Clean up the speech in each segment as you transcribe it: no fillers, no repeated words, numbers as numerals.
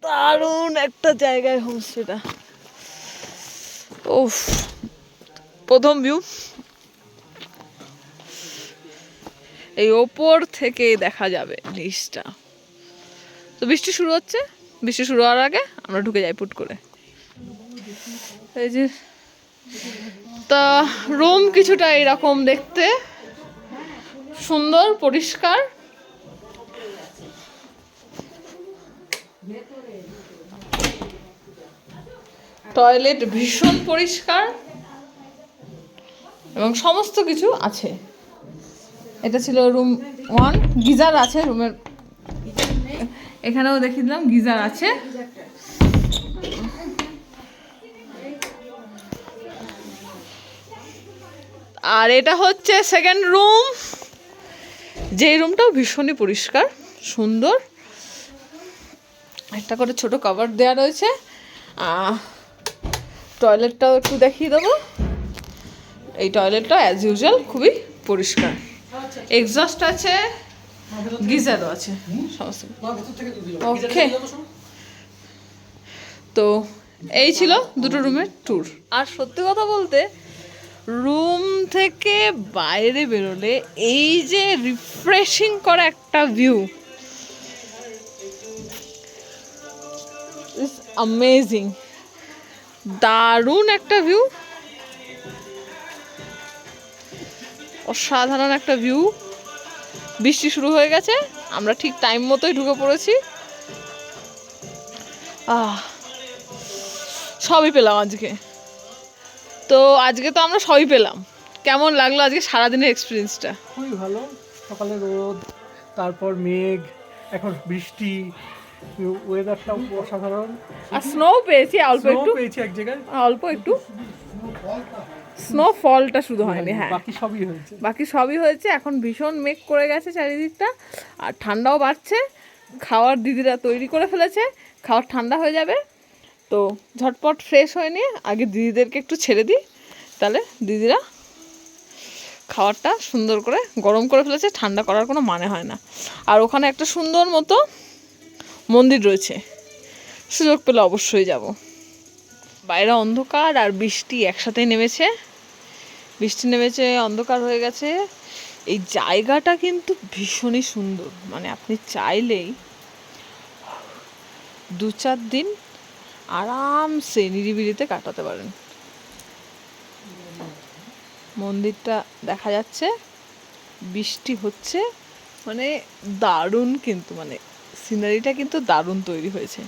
দারুণ একটা জায়গায় হোমস্টেটা। ওফ, প্রথম ভিউ এই ওপর থেকে দেখা যাবে নিচটা। তো বৃষ্টি শুরু হচ্ছে, বৃষ্টি শুরু হওয়ার আগে আমরা ঢুকে যাই পুট করে। এই যে তা রুম কিছুটা এরকম দেখতে, সুন্দর পরিষ্কার। টয়লেট ভীষণ পরিষ্কার এবং সমস্ত কিছু আছে। এটা ছিল রুম 1। গিজার আছে রুমের, এখানেও দেখিয়ে দিলাম গিজার আছে। আর এটা হচ্ছে সেকেন্ড রুম, যেই রুমটাও ভীষণই পরিষ্কার সুন্দর। একটা করে ছোট কভার দেওয়া রয়েছে। টয়লেটটাও একটু দেখিয়ে দেবো। এই টয়লেটটা অ্যাজ ইউজুয়াল খুবই পরিষ্কার। এক্সস্ট আছে, গিজারও আছে সমস্ত। ওকে, তো এই ছিল দুটো রুমের ট্যুর। আর সত্যি কথা বলতে রুম থেকে বাইরে বেরোলে এই যে রিফ্রেশিং করা একটা ভিউ, ইটস অ্যামেজিং। দারুণ একটা ভিউ, অসাধারণ একটা ভিউ। বৃষ্টি শুরু হয়ে গেছে, আমরা ঠিক টাইম মতোই ঢুকে পড়েছি। সবই পেলাম আজকে। তো আজকে তো আমরা সবই পেলাম। কেমন লাগলো আজকে সারাদিনের এক্সপিরিয়েন্সটা? খুবই ভালো। সকালে রোদ, তারপর মেঘ, এখন বৃষ্টি, ওয়েদারটা অসাধারণ। আর স্নো পেয়েছি অল্প একটু, পেয়েছি এক জায়গায় অল্প একটু স্নোফলটা শুধু হয়নি। হ্যাঁ, বাকি সবই হয়েছে, বাকি সবই হয়েছে। এখন ভীষণ মেঘ করে গেছে চারিদিকটা, আর ঠান্ডাও বাড়ছে। খাওয়ার দিদিরা তৈরি করে ফেলেছে, খাওয়ার ঠান্ডা হয়ে যাবে। তো ঝটপট ফ্রেশ হয়ে নিয়ে আগে দিদিদেরকে একটু ছেড়ে দিই, তাহলে দিদিরা খাবারটা সুন্দর করে গরম করে ফেলেছে, ঠান্ডা করার কোনো মানে হয় না। আর ওখানে একটা সুন্দর মতো মন্দির রয়েছে, সুযোগ পেলে অবশ্যই যাব। বাইরে অন্ধকার আর বৃষ্টি একসাথেই নেমেছে, বৃষ্টি নেমেছে, অন্ধকার হয়ে গেছে। এই জায়গাটা কিন্তু ভীষণই সুন্দর, মানে আপনি চাইলেই 2-4 দিন আরামসে নিরিবিলিতে কাটাতে পারেন। মন্দিরটা দেখা যাচ্ছে, বৃষ্টি হচ্ছে, মানে দারুণ। কিন্তু মানে সিনারিটা কিন্তু দারুণ তৈরি হয়েছে,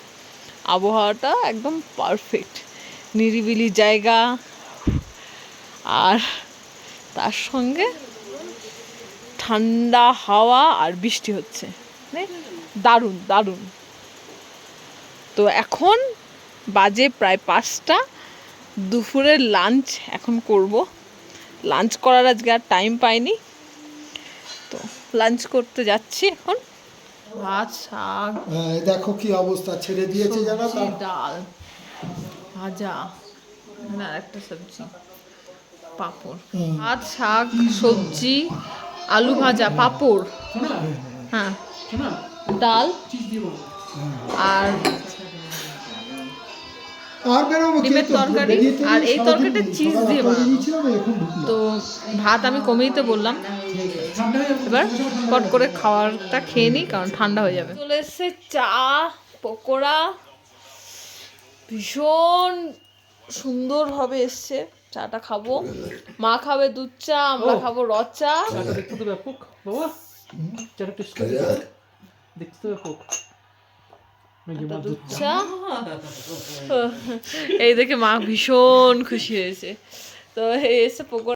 আবহাওয়াটা একদম পারফেক্ট, নিরিবিলি জায়গা, আর তার সঙ্গে ঠান্ডা হাওয়া আর বৃষ্টি হচ্ছে, মানে দারুণ দারুণ। তো এখন বাজে প্রায় 5টা, দুপুরের লাঞ্চ এখন করব। লাঞ্চ করার আজকে আর টাইম পাইনি, তো লাঞ্চ করতে যাচ্ছি এখন। ভাত, শাক, দেখো কি অবস্থা, ছেড়ে দিয়েছে যারা, ডাল ভাজা, আর একটা সবজি, পাঁপড়। ভাত, শাক, সবজি, আলু ভাজা, পাঁপড়, হ্যাঁ, ডাল, আর ডিমের তরকারি। আর এই তরকারিটা চিজ দিয়ে বানানো। তো ভাত আমি কমিয়ে তো বললাম, এবার পট করে খাওয়ারটা খেয়ে নিই, কারণ ঠান্ডা হয়ে যাবে। চলে এসছে চা, পকোড়া, ভীষণ সুন্দরভাবে এসছে। চাটা খাবো, মা খাবে দুধ চা, আমরা খাবো র চা। দেখতে তো ব্যাপক বাবা, চাটা টেস্ট করে দেখতে তো ব্যাপক। দুধ চা, এই দেখে মা ভীষণ খুশি হয়েছে। তো এই এসে পকোড়া।